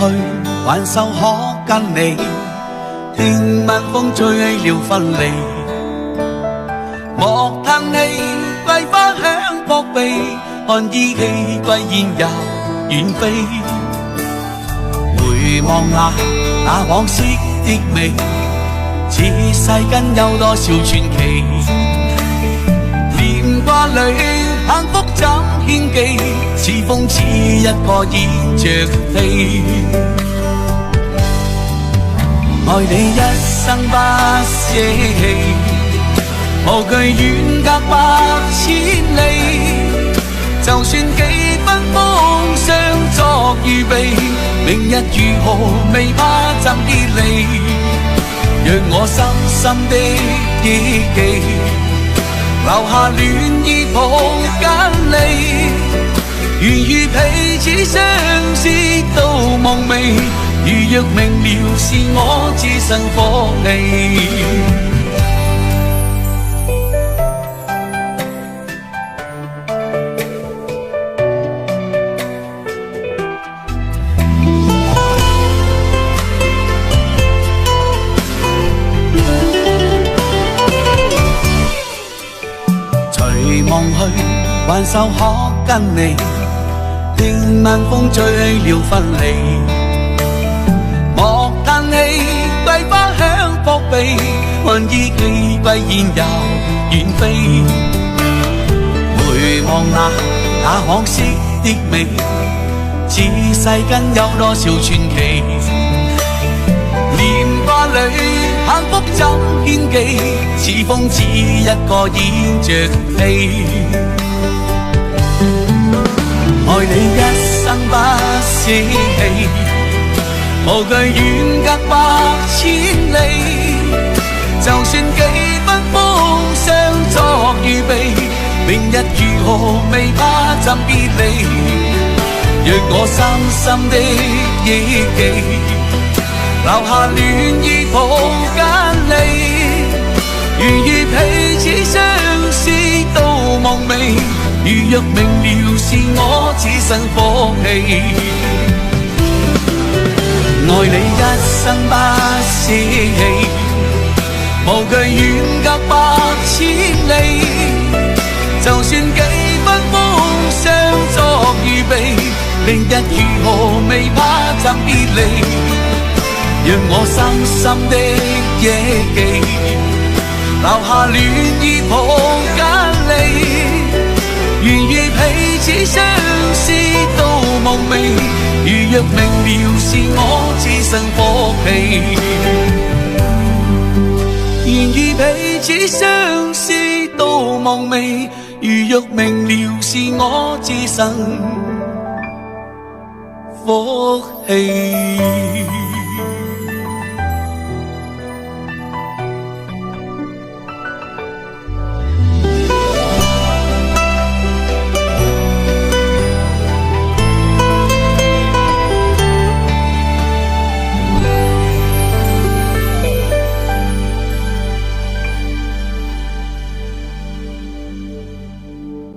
去，還愁可跟你。聽晚風吹起了分離，莫嘆氣，桂花香撲鼻，看依稀歸燕又遠飛。回望那往昔的美，此世間有多少傳奇？念掛裏幸福怎獻技？似風似一個倚着飛。愛你一生不捨棄，無懼遠隔百千里。就算幾分風霜作預備，明日如何未怕怎別離。讓我深深的憶記，留下戀意抱緊你。願與彼此相思到夢寐，如若明了是我置身火氣。隨望去，還愁可跟你。聽晚風吹起了分離，莫嘆氣，桂花香撲鼻，看依稀歸燕又遠飛。回望那往昔的美，此世間有多少傳奇？念掛裏幸福怎獻技？似風似一個倚着飛。愛你一生不捨棄，無懼遠隔百千里。就算幾分風霜作預備，明日如何未怕怎別離。若我深深的憶記，留下戀意抱緊你。願與彼此相思到夢寐，如若明了是我置身火氣。愛你一生不捨棄，無懼遠隔百千里。就算幾分風霜作預備，明日如何未怕怎別離。讓我深深的憶記，留下戀意抱緊你。願與彼此相思到夢寐，如若明了是我置身火氣。願與彼此相思到夢寐，如若明了是我置身火氣。